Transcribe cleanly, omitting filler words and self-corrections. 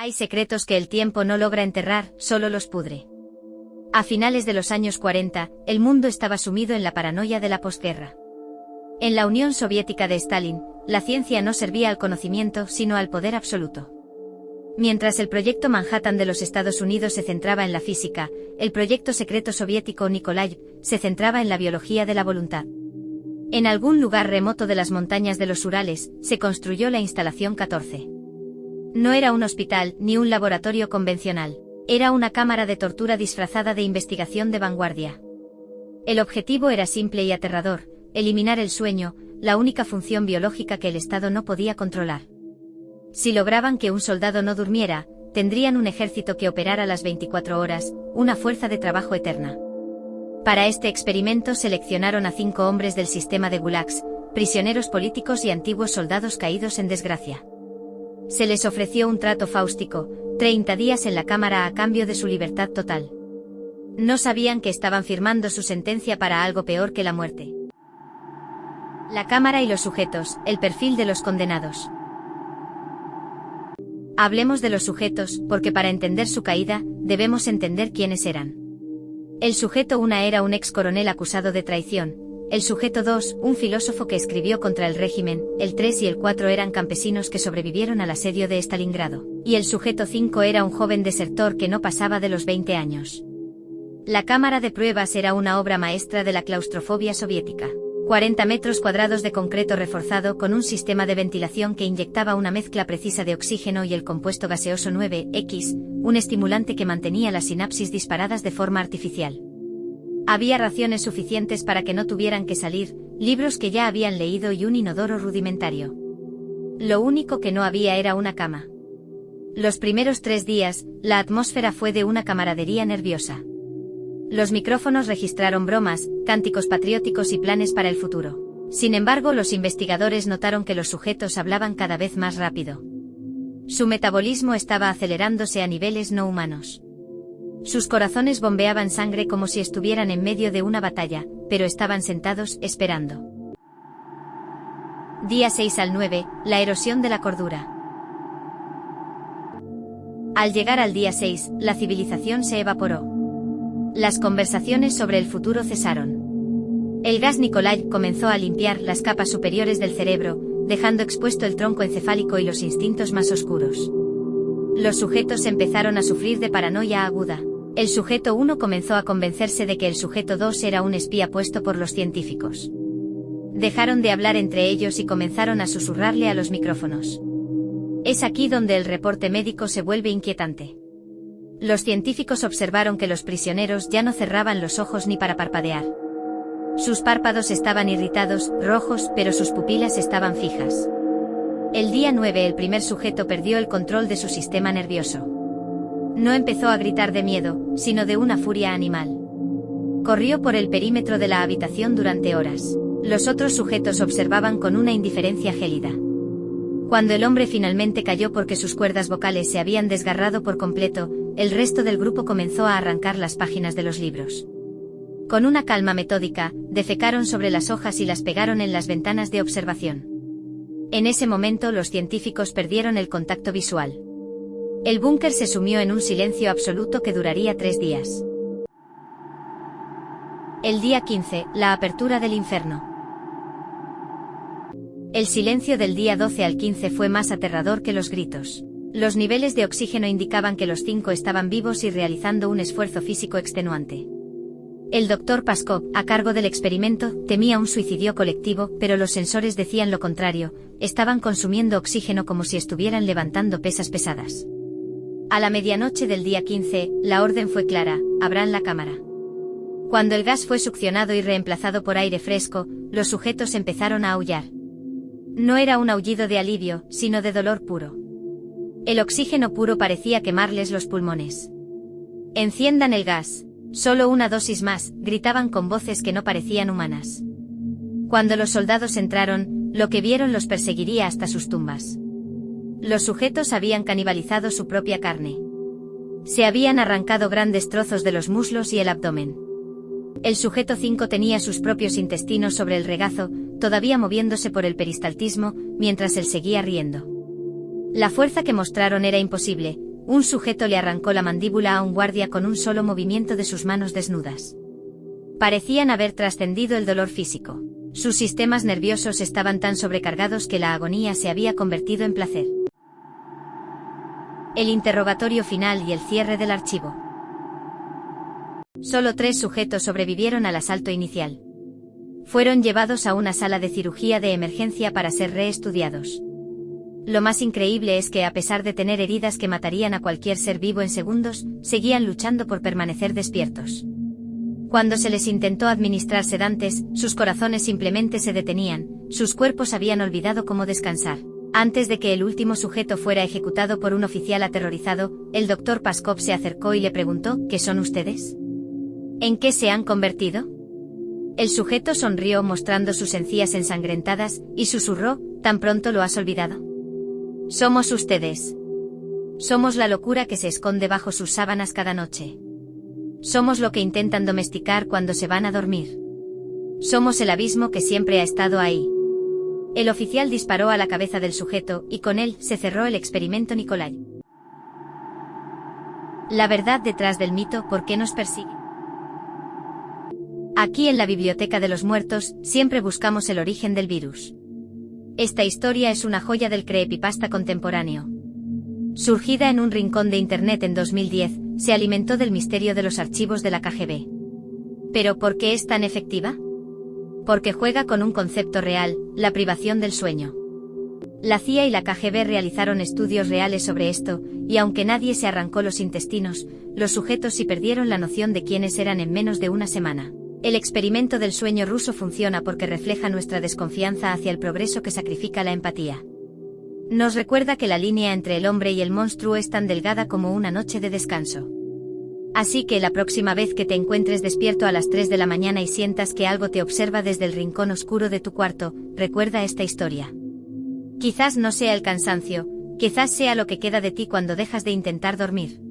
Hay secretos que el tiempo no logra enterrar, solo los pudre. A finales de los años 40, el mundo estaba sumido en la paranoia de la posguerra. En la Unión Soviética de Stalin, la ciencia no servía al conocimiento sino al poder absoluto. Mientras el proyecto Manhattan de los Estados Unidos se centraba en la física, el proyecto secreto soviético Nikolaev se centraba en la biología de la voluntad. En algún lugar remoto de las montañas de los Urales, se construyó la instalación 14. No era un hospital ni un laboratorio convencional. Era una cámara de tortura disfrazada de investigación de vanguardia. El objetivo era simple y aterrador: eliminar el sueño, la única función biológica que el Estado no podía controlar. Si lograban que un soldado no durmiera, tendrían un ejército que operara las 24 horas, una fuerza de trabajo eterna. Para este experimento seleccionaron a 5 hombres del sistema de gulags, prisioneros políticos y antiguos soldados caídos en desgracia. Se les ofreció un trato fáustico: 30 días en la cámara a cambio de su libertad total. No sabían que estaban firmando su sentencia para algo peor que la muerte. La cámara y los sujetos, el perfil de los condenados. Hablemos de los sujetos, porque para entender su caída, debemos entender quiénes eran. El sujeto 1 era un ex coronel acusado de traición. El sujeto 2, un filósofo que escribió contra el régimen. El 3 y el 4 eran campesinos que sobrevivieron al asedio de Stalingrado. Y el sujeto 5 era un joven desertor que no pasaba de los 20 años. La cámara de pruebas era una obra maestra de la claustrofobia soviética. 40 metros cuadrados de concreto reforzado con un sistema de ventilación que inyectaba una mezcla precisa de oxígeno y el compuesto gaseoso 9X, un estimulante que mantenía las sinapsis disparadas de forma artificial. Había raciones suficientes para que no tuvieran que salir, libros que ya habían leído y un inodoro rudimentario. Lo único que no había era una cama. Los primeros 3 días, la atmósfera fue de una camaradería nerviosa. Los micrófonos registraron bromas, cánticos patrióticos y planes para el futuro. Sin embargo, los investigadores notaron que los sujetos hablaban cada vez más rápido. Su metabolismo estaba acelerándose a niveles no humanos. Sus corazones bombeaban sangre como si estuvieran en medio de una batalla, pero estaban sentados, esperando. Día 6 al 9, la erosión de la cordura. Al llegar al día 6, la civilización se evaporó. Las conversaciones sobre el futuro cesaron. El gas Nikolaev comenzó a limpiar las capas superiores del cerebro, dejando expuesto el tronco encefálico y los instintos más oscuros. Los sujetos empezaron a sufrir de paranoia aguda. El sujeto 1 comenzó a convencerse de que el sujeto 2 era un espía puesto por los científicos. Dejaron de hablar entre ellos y comenzaron a susurrarle a los micrófonos. Es aquí donde el reporte médico se vuelve inquietante. Los científicos observaron que los prisioneros ya no cerraban los ojos ni para parpadear. Sus párpados estaban irritados, rojos, pero sus pupilas estaban fijas. El día 9 el primer sujeto perdió el control de su sistema nervioso. No empezó a gritar de miedo, sino de una furia animal. Corrió por el perímetro de la habitación durante horas. Los otros sujetos observaban con una indiferencia gélida. Cuando el hombre finalmente cayó porque sus cuerdas vocales se habían desgarrado por completo, el resto del grupo comenzó a arrancar las páginas de los libros. Con una calma metódica, defecaron sobre las hojas y las pegaron en las ventanas de observación. En ese momento los científicos perdieron el contacto visual. El búnker se sumió en un silencio absoluto que duraría 3 días. El día 15, la apertura del infierno. El silencio del día 12 al 15 fue más aterrador que los gritos. Los niveles de oxígeno indicaban que los 5 estaban vivos y realizando un esfuerzo físico extenuante. El Dr. Paskov, a cargo del experimento, temía un suicidio colectivo, pero los sensores decían lo contrario: estaban consumiendo oxígeno como si estuvieran levantando pesas pesadas. A la medianoche del día 15, la orden fue clara: abran la cámara. Cuando el gas fue succionado y reemplazado por aire fresco, los sujetos empezaron a aullar. No era un aullido de alivio, sino de dolor puro. El oxígeno puro parecía quemarles los pulmones. «Enciendan el gas. Solo una dosis más», gritaban con voces que no parecían humanas. Cuando los soldados entraron, lo que vieron los perseguiría hasta sus tumbas. Los sujetos habían canibalizado su propia carne. Se habían arrancado grandes trozos de los muslos y el abdomen. El sujeto 5 tenía sus propios intestinos sobre el regazo, todavía moviéndose por el peristaltismo, mientras él seguía riendo. La fuerza que mostraron era imposible, un sujeto le arrancó la mandíbula a un guardia con un solo movimiento de sus manos desnudas. Parecían haber trascendido el dolor físico. Sus sistemas nerviosos estaban tan sobrecargados que la agonía se había convertido en placer. El interrogatorio final y el cierre del archivo. Solo 3 sujetos sobrevivieron al asalto inicial. Fueron llevados a una sala de cirugía de emergencia para ser reestudiados. Lo más increíble es que, a pesar de tener heridas que matarían a cualquier ser vivo en segundos, seguían luchando por permanecer despiertos. Cuando se les intentó administrar sedantes, sus corazones simplemente se detenían, sus cuerpos habían olvidado cómo descansar. Antes de que el último sujeto fuera ejecutado por un oficial aterrorizado, el Dr. Paskov se acercó y le preguntó: ¿Qué son ustedes? ¿En qué se han convertido? El sujeto sonrió mostrando sus encías ensangrentadas, y susurró: ¿Tan pronto lo has olvidado? Somos ustedes. Somos la locura que se esconde bajo sus sábanas cada noche. Somos lo que intentan domesticar cuando se van a dormir. Somos el abismo que siempre ha estado ahí. El oficial disparó a la cabeza del sujeto, y con él se cerró el experimento Nikolai. La verdad detrás del mito: ¿por qué nos persigue? Aquí en la Biblioteca de los Muertos, siempre buscamos el origen del virus. Esta historia es una joya del creepypasta contemporáneo. Surgida en un rincón de Internet en 2010, se alimentó del misterio de los archivos de la KGB. ¿Pero por qué es tan efectiva? Porque juega con un concepto real: la privación del sueño. La CIA y la KGB realizaron estudios reales sobre esto, y aunque nadie se arrancó los intestinos, los sujetos sí perdieron la noción de quiénes eran en menos de una semana. El experimento del sueño ruso funciona porque refleja nuestra desconfianza hacia el progreso que sacrifica la empatía. Nos recuerda que la línea entre el hombre y el monstruo es tan delgada como una noche de descanso. Así que la próxima vez que te encuentres despierto a las 3 de la mañana y sientas que algo te observa desde el rincón oscuro de tu cuarto, recuerda esta historia. Quizás no sea el cansancio, quizás sea lo que queda de ti cuando dejas de intentar dormir.